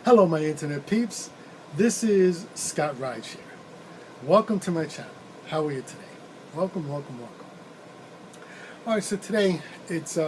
Hello, my internet peeps. This is Scott Rideshare. Welcome to my channel. How are you today? Welcome, welcome, welcome. All right, so today it's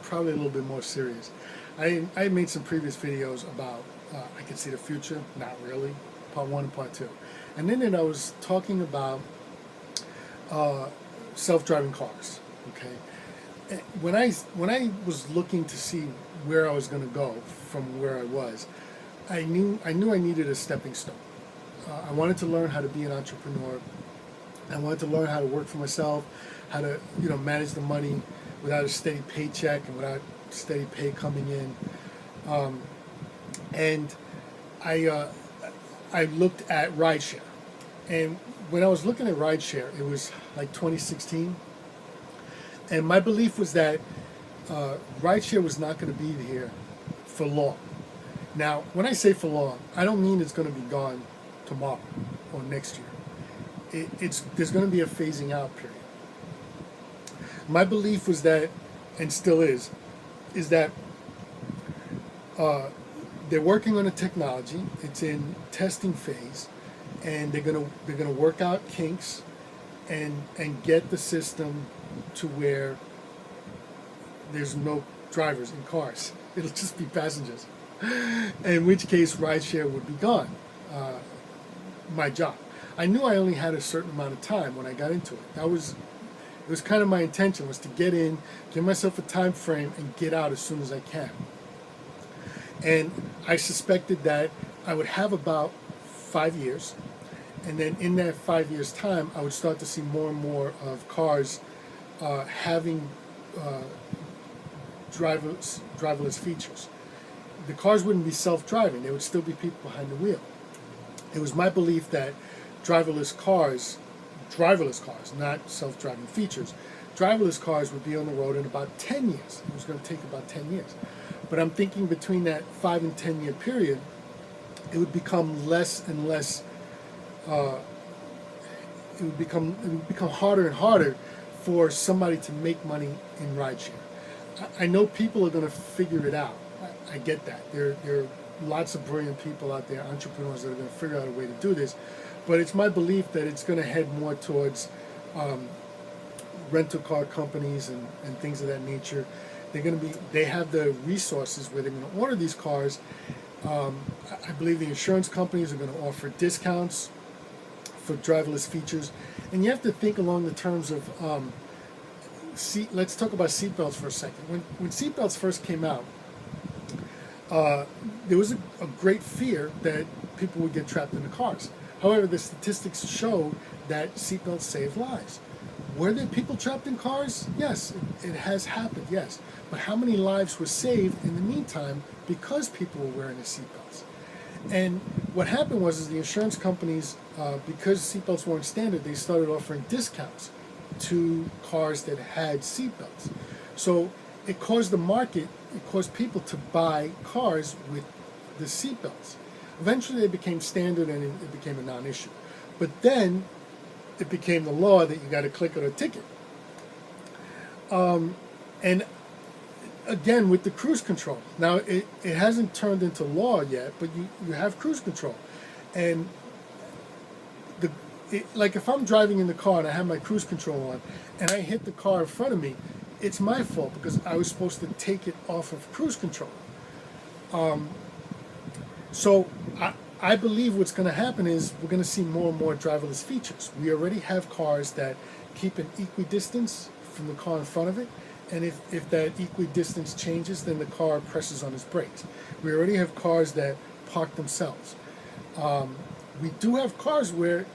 probably a little bit more serious. I made some previous videos about I can see the future, not really, part 1 and part 2. And then I was talking about self-driving cars, okay? When I was looking to see where I was going to go from where I was, I knew I needed a stepping stone. I wanted to learn how to be an entrepreneur. I wanted to learn how to work for myself, how to manage the money without a steady paycheck and without steady pay coming in. And I looked at Rideshare, and when I was looking at Rideshare, it was like 2016, and my belief was that Rideshare was not going to be here for long. Now, when I say for long, I don't mean it's going to be gone tomorrow or next year. There's going to be a phasing out period. My belief was that, and still is that they're working on a technology. It's in testing phase, and they're gonna work out kinks, and get the system to where there's no drivers in cars. It'll just be passengers. In which case, rideshare would be gone. My job. I knew I only had a certain amount of time when I got into it. It was kind of my intention, was to get in, give myself a time frame, and get out as soon as I can. And I suspected that I would have about 5 years, and then in that 5 years' time, I would start to see more and more of cars having driverless features. The cars wouldn't be self-driving. There would still be people behind the wheel. It was my belief that driverless cars, not self-driving features, driverless cars would be on the road in about 10 years. It was going to take about 10 years. But I'm thinking between that 5 and 10 year period, it would become less and less, it would become harder and harder for somebody to make money in rideshare. I know people are going to figure it out. I get that. There are lots of brilliant people out there, entrepreneurs, that are going to figure out a way to do this. But it's my belief that it's going to head more towards rental car companies and things of that nature. They have the resources where they're going to order these cars. I believe the insurance companies are going to offer discounts for driverless features. And you have to think along the terms of, let's talk about seatbelts for a second. When seatbelts first came out, there was a great fear that people would get trapped in the cars. However, the statistics show that seatbelts save lives. Were there people trapped in cars? Yes, it has happened, yes. But how many lives were saved in the meantime because people were wearing their seatbelts? And what happened was the insurance companies, because seatbelts weren't standard, they started offering discounts to cars that had seatbelts. So it caused people to buy cars with the seatbelts. Eventually they became standard and it became a non-issue. But then it became the law that you got to click on a ticket. And again, with the cruise control. Now, it hasn't turned into law yet, but you have cruise control. And like if I'm driving in the car and I have my cruise control on and I hit the car in front of me, it's my fault because I was supposed to take it off of cruise control. So I believe what's going to happen is we're going to see more and more driverless features. We already have cars that keep an equidistance from the car in front of it, and if that equidistance changes, then the car presses on its brakes. We already have cars that park themselves. We do have cars where,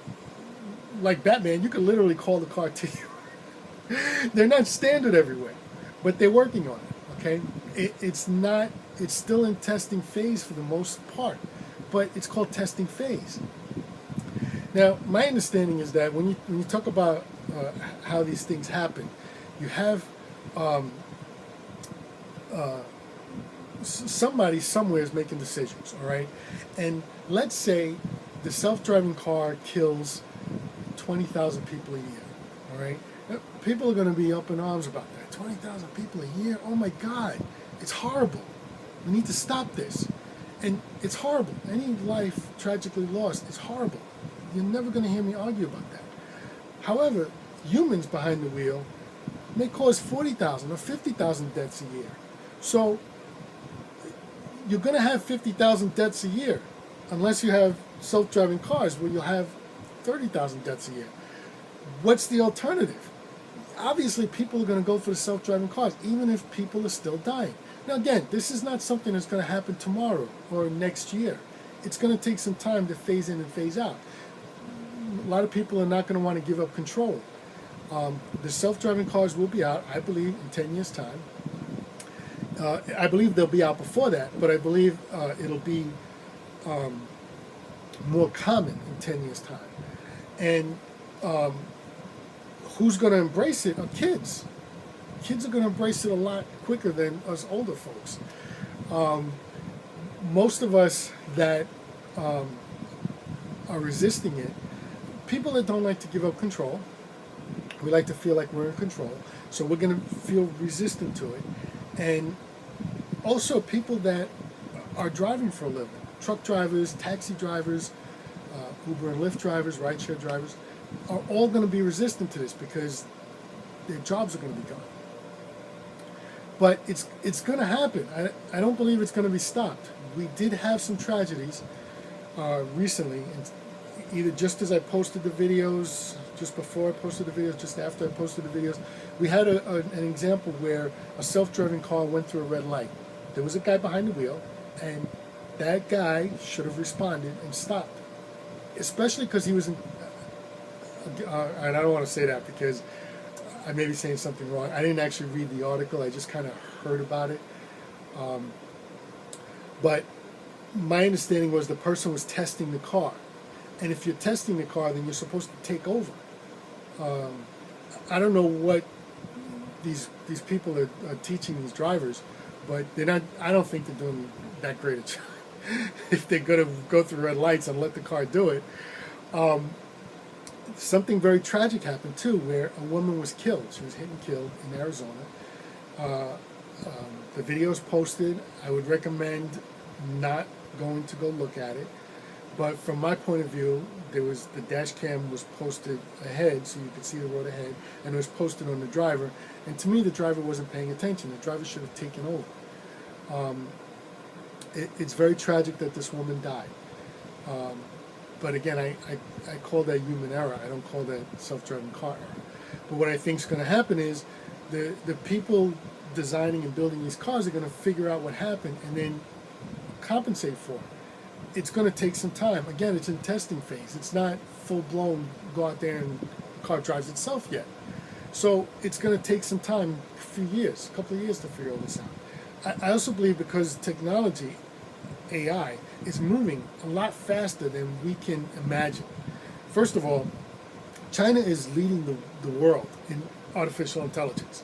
like Batman, you can literally call the car to you. They're not standard everywhere, but they're working on it, okay? It's still in testing phase for the most part, but it's called testing phase. Now, my understanding is that when you talk about how these things happen, you have somebody somewhere is making decisions, all right? And let's say the self-driving car kills 20,000 people a year, all right? People are going to be up in arms about that. 20,000 people a year? Oh my God, it's horrible. We need to stop this. And it's horrible. Any life tragically lost is horrible. You're never going to hear me argue about that. However, humans behind the wheel may cause 40,000 or 50,000 deaths a year. So you're going to have 50,000 deaths a year, unless you have self-driving cars where you'll have 30,000 deaths a year. What's the alternative? Obviously, people are going to go for the self-driving cars, even if people are still dying. Now, again, this is not something that's going to happen tomorrow or next year. It's going to take some time to phase in and phase out. A lot of people are not going to want to give up control. The self-driving cars will be out, I believe, in 10 years' time. I believe they'll be out before that, but I believe it'll be more common in 10 years' time. And who's going to embrace it are kids. Kids are going to embrace it a lot quicker than us older folks. Most of us that are resisting it, people that don't like to give up control, we like to feel like we're in control, so we're going to feel resistant to it. And also people that are driving for a living, truck drivers, taxi drivers, Uber and Lyft drivers, rideshare drivers, are all going to be resistant to this because their jobs are going to be gone. But it's going to happen. I don't believe it's going to be stopped. We did have some tragedies recently, and either just as I posted the videos, just before I posted the videos, just after I posted the videos, we had an example where a self-driving car went through a red light. There was a guy behind the wheel, and that guy should have responded and stopped, especially because he was in, and I don't want to say that because I may be saying something wrong. I didn't actually read the article. I just kind of heard about it. But my understanding was the person was testing the car. And if you're testing the car, then you're supposed to take over. I don't know what these people are teaching these drivers, but they're not. I don't think they're doing that great a job. If they're going to go through red lights and let the car do it. Something very tragic happened too, where a woman was killed. She was hit and killed in Arizona. The video is posted. I would recommend not going to go look at it. But from my point of view, the dash cam was posted ahead, so you could see the road ahead, and it was posted on the driver. And to me, the driver wasn't paying attention. The driver should have taken over. It's very tragic that this woman died. But again, I call that human error. I don't call that self-driving car error. But what I think is going to happen is the people designing and building these cars are going to figure out what happened and then compensate for it. It's going to take some time. Again, it's in testing phase. It's not full-blown go out there and the car drives itself yet. So it's going to take some time, a few years, a couple of years to figure all this out. I also believe because technology, AI, is moving a lot faster than we can imagine. First of all, China is leading the world in artificial intelligence.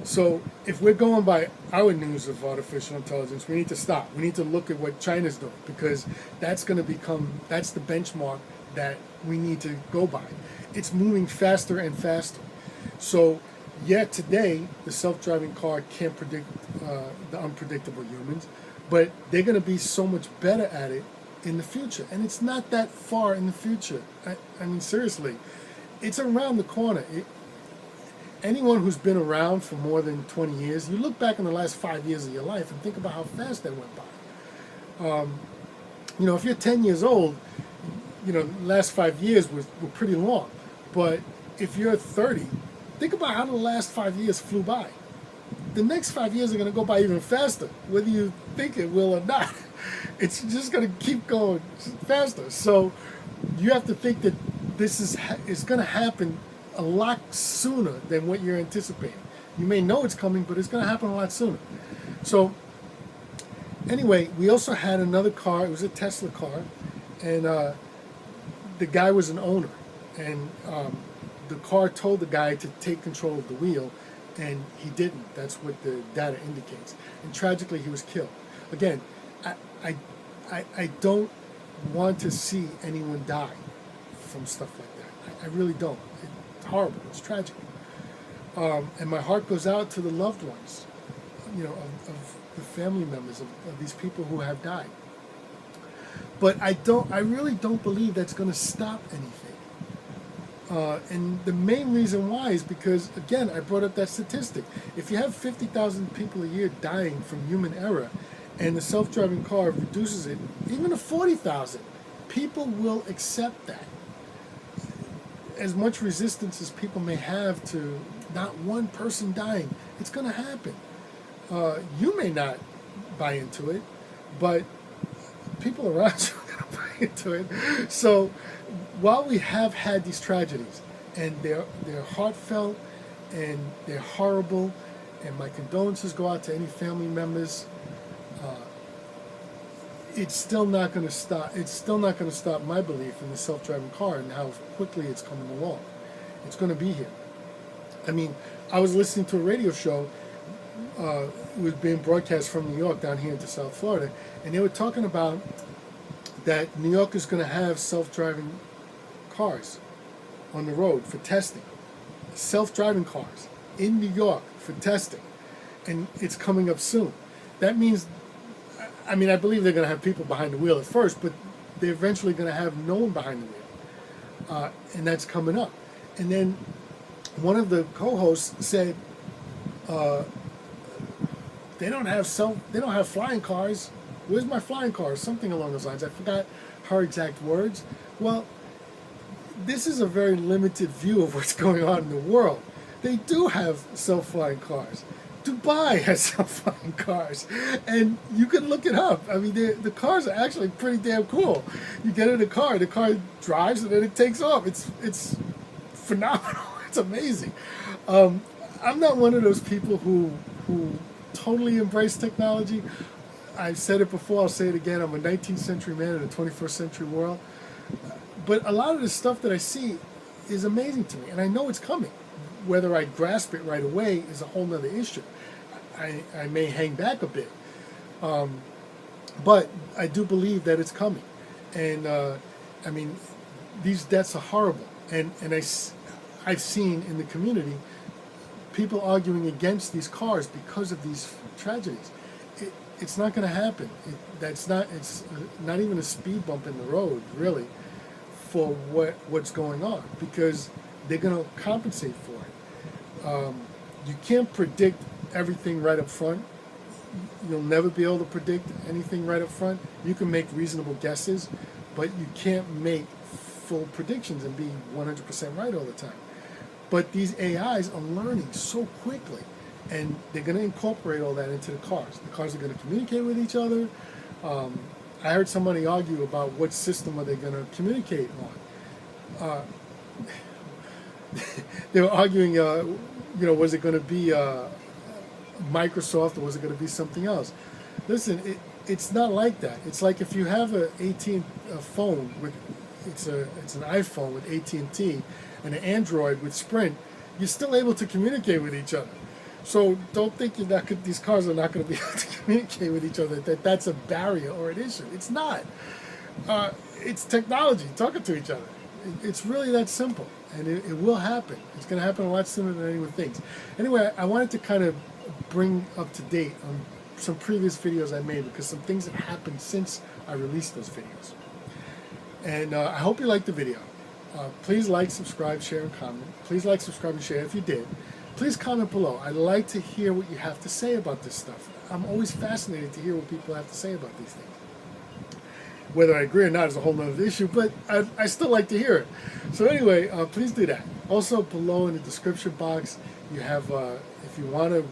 So if we're going by our news of artificial intelligence, we need to stop. We need to look at what China's doing because that's going to that's the benchmark that we need to go by. It's moving faster and faster. So yet today, the self-driving car can't predict the unpredictable humans, but they're going to be so much better at it in the future. And it's not that far in the future. I mean, seriously, it's around the corner. Anyone who's been around for more than 20 years, you look back in the last 5 years of your life and think about how fast that went by. If you're 10 years old, the last 5 years were pretty long. But if you're 30, think about how the last 5 years flew by. The next 5 years are going to go by even faster, whether you think it will or not. It's just going to keep going faster. So you have to think that this is going to happen a lot sooner than what you're anticipating. You may know it's coming, but it's going to happen a lot sooner. So anyway, we also had another car. It was a Tesla car, and the guy was an owner, and the car told the guy to take control of the wheel, and he didn't. That's what the data indicates. And tragically, he was killed. Again, I don't want to see anyone die from stuff like that. I really don't. It's horrible. It's tragic. And my heart goes out to the loved ones, of the family members of these people who have died. But I really don't believe that's going to stop anything. And the main reason why is because, again, I brought up that statistic. If you have 50,000 people a year dying from human error, and the self-driving car reduces it even to 40,000, people will accept that. As much resistance as people may have to not one person dying, it's going to happen. You may not buy into it, but people around you are going to buy into it. So while we have had these tragedies, and they're heartfelt and they're horrible, and my condolences go out to any family members, it's still not going to stop. It's still not going to stop my belief in the self-driving car and how quickly it's coming along. It's going to be here. I mean, I was listening to a radio show. It was being broadcast from New York down here into South Florida, and they were talking about that New York is going to have self-driving cars on the road for testing. Self-driving cars in New York for testing, and it's coming up soon. That means, I mean, I believe they're going to have people behind the wheel at first, but they're eventually going to have no one behind the wheel, and that's coming up. And then one of the co-hosts said, they don't have flying cars. Where's my flying car? Something along those lines. I forgot her exact words. Well, this is a very limited view of what's going on in the world. They do have self-flying cars. Dubai has self-flying cars, and you can look it up. I mean, the cars are actually pretty damn cool. You get in the car drives, and then it takes off. It's phenomenal. It's amazing. I'm not one of those people who totally embrace technology. I've said it before, I'll say it again. I'm a 19th century man in a 21st century world. But a lot of the stuff that I see is amazing to me, and I know it's coming. Whether I grasp it right away is a whole nother issue. I may hang back a bit. But I do believe that it's coming. And, I mean, these deaths are horrible. And I've seen in the community people arguing against these cars because of these tragedies. It's not going to happen. It's not even a speed bump in the road, really, for what's going on, because they're going to compensate for it. You can't predict everything right up front. You'll never be able to predict anything right up front. You can make reasonable guesses, but you can't make full predictions and be 100% right all the time. But these AIs are learning so quickly, and they're going to incorporate all that into the cars. The cars are going to communicate with each other. I heard somebody argue about what system are they going to communicate on. They were arguing, was it going to be Microsoft or was it going to be something else? Listen, it's not like that. It's like if you have a phone with it's an iPhone with AT&T and an Android with Sprint, you're still able to communicate with each other. So don't think these cars are not going to be able to communicate with each other, that's a barrier or an issue. It's not. It's technology talking to each other. It's really that simple, and it will happen. It's going to happen a lot sooner than anyone thinks. Anyway, I wanted to kind of bring up to date on some previous videos I made, because some things have happened since I released those videos. And I hope you liked the video. Please like, subscribe, share, and comment. Please like, subscribe, and share if you did. Please comment below. I'd like to hear what you have to say about this stuff. I'm always fascinated to hear what people have to say about these things. Whether I agree or not is a whole nother issue, but I still like to hear it. So anyway, please do that. Also, below in the description box, you have, if you want to,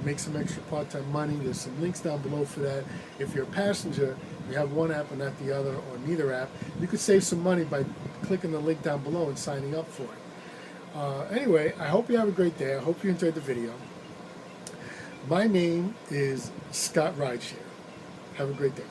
make some extra part-time money, there's some links down below for that. If you're a passenger, you have one app and not the other, or neither app, you could save some money by clicking the link down below and signing up for it. Anyway, I hope you have a great day. I hope you enjoyed the video. My name is Scott Rideshare. Have a great day.